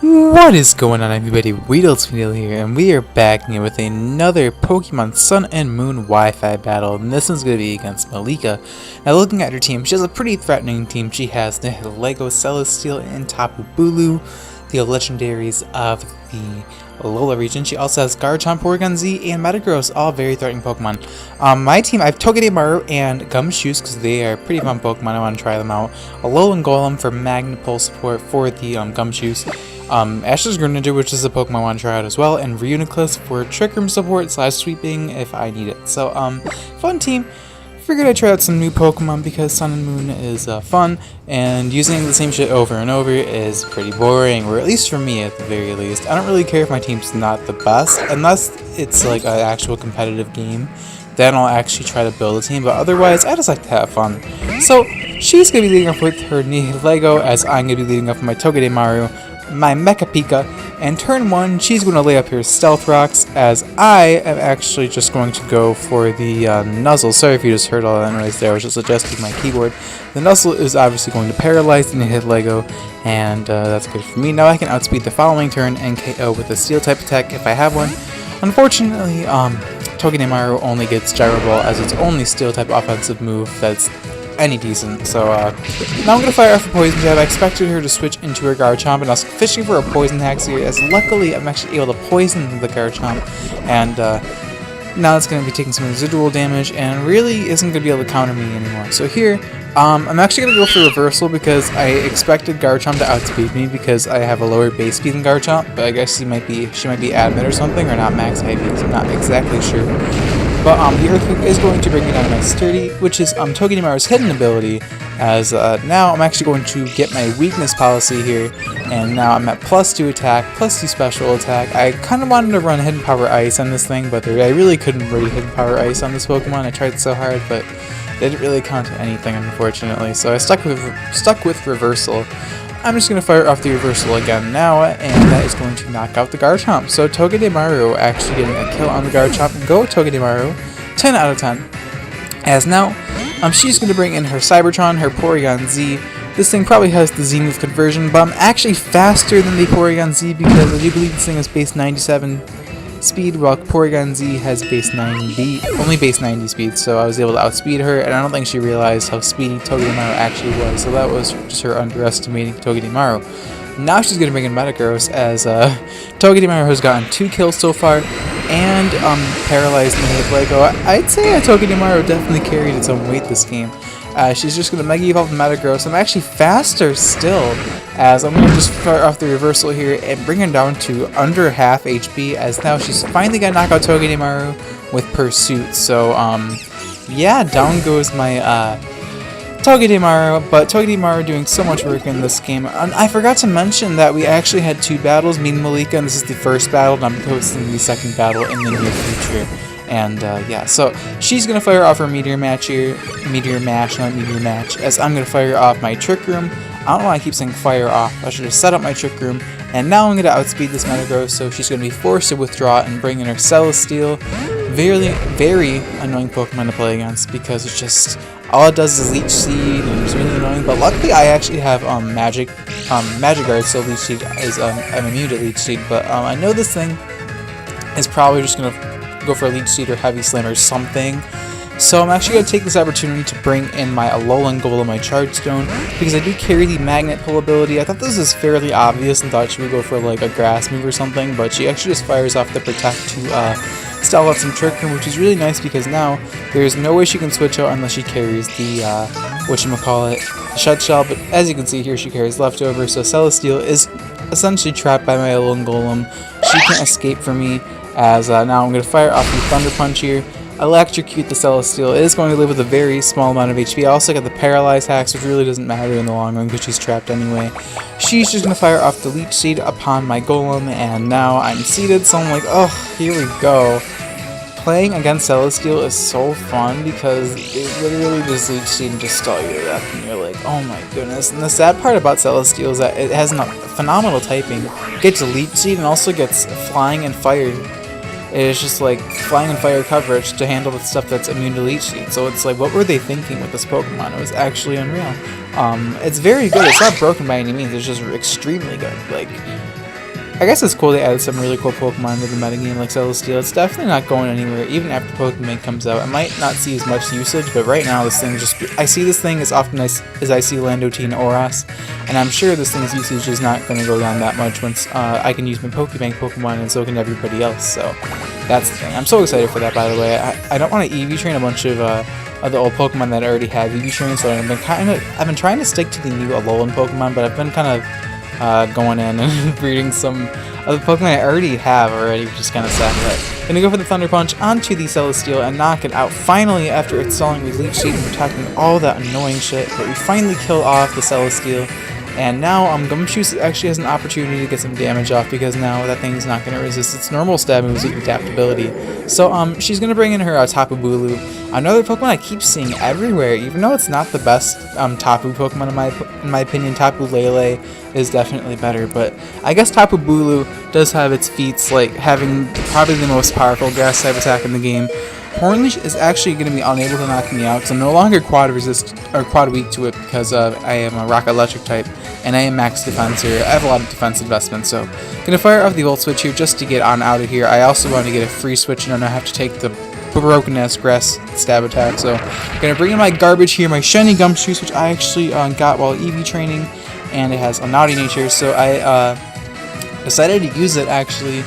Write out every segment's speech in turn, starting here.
What is going on, everybody? WeedleTwineedle here, and we are back here with another Pokemon Sun and Moon Wi-Fi battle, and this one's going to be against Maleeka. Now, looking at her team, she has a pretty threatening team. She has the Lego Celesteal and Tapu, the legendaries of the Alola region. She also has Garchomp, Porygon Z, and Metagross, all very threatening Pokemon. My team, I have Togedemaru and Gumshoos because they are pretty fun Pokemon. I want to try them out. Alolan Golem for Magnet Pole support for the Gumshoos. Ash's Greninja, which is a Pokemon I want to try out as well, and Reuniclus for Trick Room support / sweeping if I need it. So, fun team. Figured I'd try out some new Pokemon because Sun and Moon is fun, and using the same shit over and over is pretty boring, or at least for me at the very least. I don't really care if my team's not the best, unless it's like an actual competitive game. Then I'll actually try to build a team, but otherwise, I just like to have fun. So, she's going to be leading off with her Lego, as I'm going to be leading off with my Togedemaru, my Mecha Pika, and turn 1, she's going to lay up here Stealth Rocks, as I am actually just going to go for the Nuzzle. Sorry if you just heard all that noise there, I was just adjusting my keyboard. The Nuzzle is obviously going to paralyze the hit Lego, and that's good for me. Now I can outspeed the following turn and KO with a Steel type attack if I have one. Unfortunately, Togedemaru only gets Gyro Ball as its only Steel type offensive move that's any decent, so now I'm going to fire off a Poison Jab. I expected her to switch into her Garchomp, and I was fishing for a Poison Hex here, as luckily I'm actually able to poison the Garchomp, and now it's going to be taking some residual damage, and really isn't going to be able to counter me anymore. So here, I'm actually going to go for Reversal, because I expected Garchomp to outspeed me, because I have a lower base speed than Garchomp, but I guess she might be Admit or something, or not max high beat, I'm not exactly sure. But the Earthquake is going to bring me down to my Sturdy, which is Togedemaru's hidden ability, as now I'm actually going to get my weakness policy here, and now I'm at +2 attack, +2 special attack. I kind of wanted to run Hidden Power Ice on this thing, but I really couldn't ready Hidden Power Ice on this Pokemon. I tried so hard, but it didn't really count to anything, unfortunately, so I stuck with Reversal. I'm just going to fire off the Reversal again now, and that is going to knock out the Garchomp. So Togedemaru actually getting a kill on the Garchomp. Go Togedemaru, 10 out of 10. As now, she's going to bring in her Cybertron, her Porygon Z. This thing probably has the Z-move conversion, but I'm actually faster than the Porygon Z because I do believe this thing is base 97 speed, while Porygon Z has only base 90 speed, so I was able to outspeed her, and I don't think she realized how speedy Togedemaru actually was, so that was just her underestimating Togedemaru. Now she's going to bring in Metagross, as Togedemaru has gotten 2 kills so far, and paralyzed the hit Lego. I'd say Togedemaru definitely carried its own weight this game. She's just going to Mega Evolve Metagross. I'm actually faster still, as I'm going to just fire off the Reversal here and bring her down to under half HP, as now she's finally going to knock out Togedemaru with Pursuit. So, yeah, down goes my Togedemaru, but Togedemaru doing so much work in this game. I forgot to mention that we actually had 2 battles, me and Maleeka, and this is the first battle, and I'm hosting the second battle in the near future. And yeah, so she's going to fire off her Meteor Match here, Meteor Mash, not Meteor Match, as I'm going to fire off my Trick Room. I don't know why I keep saying fire off, I should have set up my Trick Room, and now I'm going to outspeed this Metagross, so she's going to be forced to withdraw and bring in her Celesteal. Very annoying Pokemon to play against, because it's just, all it does is Leech Seed, and it's really annoying, but luckily I actually have Magic Guard, so Leech Seed is, I'm immune to Leech Seed, but I know this thing is probably just going to go for a Leech Seed or Heavy Slam or something. So I'm actually going to take this opportunity to bring in my Alolan Golem, my Charge Stone, because I do carry the Magnet Pull ability. I thought this was fairly obvious and thought she would go for like a Grass move or something, but she actually just fires off the Protect to stall out some Trick Room, which is really nice because now there's no way she can switch out unless she carries the, Shut Shell, but as you can see here, she carries Leftover, so Celesteal is essentially trapped by my Alolan Golem. She can't escape from me, as now I'm going to fire off the Thunder Punch here, electrocute the Celesteal. It is going to live with a very small amount of HP. I also got the Paralyze Hacks, which really doesn't matter in the long run because she's trapped anyway. She's just going to fire off the Leech Seed upon my Golem, and now I'm seated, so I'm like, oh, here we go. Playing against Celesteal is so fun because it literally just Leech Seed and just stall you to death, and you're like, oh my goodness. And the sad part about Celesteal is that it has phenomenal typing. It gets Leech Seed and also gets Flying and Fire. It is just like Flying and Fire coverage to handle the stuff that's immune to Leech Seed. So it's like, what were they thinking with this Pokemon? It was actually unreal. It's very good. It's not broken by any means. It's just extremely good. Like, I guess it's cool they added some really cool Pokemon to the metagame like Celesteela. It's definitely not going anywhere, even after Pokemon comes out. I might not see as much usage, but right now this thing I see this thing as often as I see Landotine Oras, and I'm sure this thing's usage is not going to go down that much once I can use my Pokebank Pokemon, and so can everybody else, so that's the thing. I'm so excited for that, by the way. I don't want to EV train a bunch of the old Pokemon that I already have EV trained, so I've been trying to stick to the new Alolan Pokemon, but I've been kind of going in and breeding some of the Pokemon I already have which is kind of sad. But gonna go for the Thunder Punch onto the Celesteela and knock it out finally after installing Leech Seed and protecting all that annoying shit. But we finally kill off the Celesteela, and now Gumshoe actually has an opportunity to get some damage off because now that thing's not going to resist its normal stab moves with adaptability. So she's going to bring in her Tapu Bulu, another Pokemon I keep seeing everywhere, even though it's not the best Tapu Pokemon in my opinion. Tapu Lele is definitely better, but I guess Tapu Bulu does have its feats, like having probably the most powerful grass type attack in the game. Hornleash is actually going to be unable to knock me out because I'm no longer quad weak to it because I am a rock electric type and I am max defense here. I have a lot of defense investment, so gonna fire off the Volt Switch here just to get on out of here. I also want to get a free switch and I don't have to take the broken ass grass stab attack, so gonna bring in my garbage here, my shiny Gumshoe, which I actually got while EV training, and it has a naughty nature, so I decided to use it actually.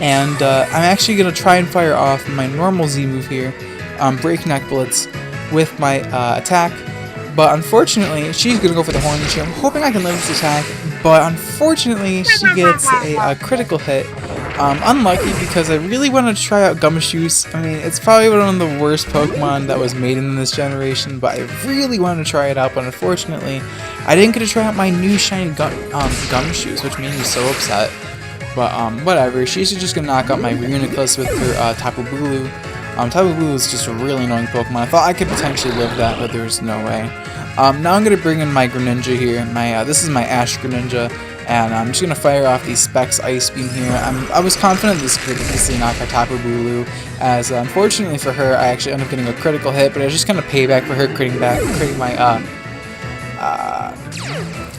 And I'm actually going to try and fire off my normal Z move here, Breakneck Blitz, with my attack. But unfortunately, she's going to go for the Hornleash. I'm hoping I can live this attack, but unfortunately, she gets a critical hit. Unlucky because I really wanted to try out Gumshoe. I mean, it's probably one of the worst Pokemon that was made in this generation, but I really wanted to try it out. But unfortunately, I didn't get to try out my new shiny Gumshoe, which made me so upset. But whatever, she's just gonna knock out my Reuniclus with her Tapu Bulu. Tapu Bulu is just a really annoying Pokemon. I thought I could potentially live that, but there's no way. Now I'm gonna bring in my Greninja here. This is my Ash Greninja, and I'm just gonna fire off the Specs Ice Beam here. I was confident this could easily knock out Tapu Bulu, as unfortunately for her, I actually ended up getting a critical hit. But I was just kind of payback for her critting my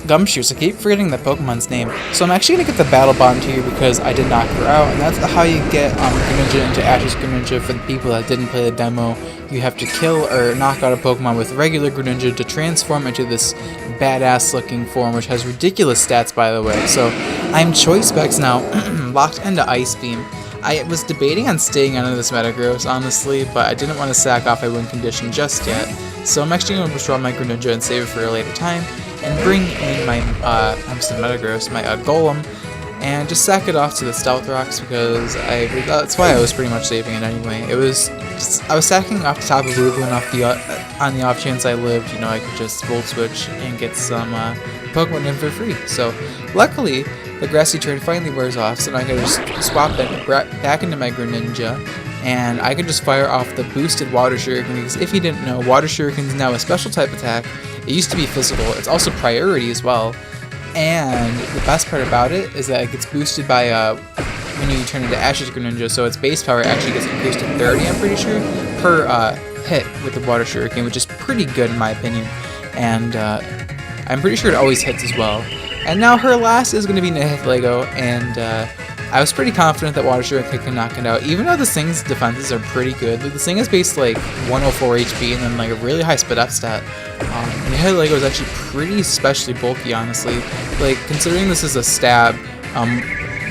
Gumshoe. I keep forgetting that Pokemon's name. So I'm actually going to get the Battle Bond here because I did knock her out, and that's how you get Greninja into Ash's Greninja. For the people that didn't play the demo, you have to kill or knock out a Pokemon with regular Greninja to transform into this badass looking form, which has ridiculous stats, by the way. So I'm Choice Specs now locked into Ice Beam. I was debating on staying under this Metagross, honestly, but I didn't want to sack off my win condition just yet. So I'm actually going to withdraw my Greninja and save it for a later time, and bring in my Metagross, my Golem, and just sack it off to the Stealth Rocks because that's why I was pretty much saving it anyway. I was sacking off the Tapu Bulu and on the off chance I lived, you know, I could just Volt Switch and get some Pokemon in for free. So luckily, the Grassy Turn finally wears off, so now I can just swap it back into my Greninja, and I can just fire off the boosted Water Shuriken, because if you didn't know, Water Shuriken is now a special type attack. It used to be physical. It's also priority as well. And the best part about it is that it gets boosted by when you turn into Ash's Greninja, so its base power actually gets increased to 30, I'm pretty sure, per hit with the Water Shuriken, which is pretty good in my opinion. And I'm pretty sure it always hits as well. And now her last is going to be Nihilego, and I was pretty confident that Water Shuriken can knock it out, even though this thing's defenses are pretty good. Like, this thing is based like 104 HP and then like a really high spit up stat. Nihilego is actually pretty especially bulky, honestly. Like, considering this is a stab,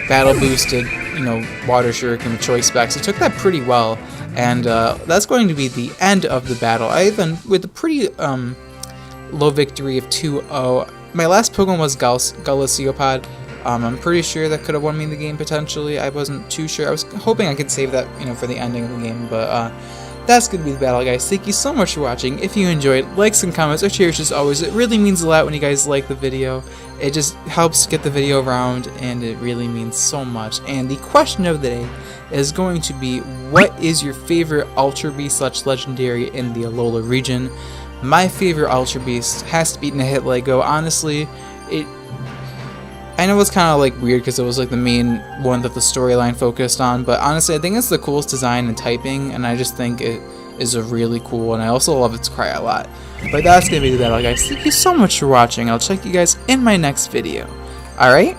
battle boosted, you know, Water Shuriken with Choice Specs, it took that pretty well. And that's going to be the end of the battle. I then, with a pretty low victory of 2-0. My last Pokemon was Galiciopod. I'm pretty sure that could have won me the game potentially. I wasn't too sure. I was hoping I could save that, you know, for the ending of the game, but that's gonna be the battle, guys. Thank you so much for watching. If you enjoyed, likes and comments are cherished as always. It really means a lot when you guys like the video. It just helps get the video around, and it really means so much. And the question of the day is going to be, what is your favorite Ultra Beast / Legendary in the Alola region? My favorite Ultra Beast has to be Nihilego. Honestly, I know it's kind of like weird because it was like the main one that the storyline focused on, but honestly I think it's the coolest design and typing, and I just think it is a really cool one. I also love its cry a lot. But that's gonna be the battle, guys. Thank you so much for watching. I'll check you guys in my next video. Alright?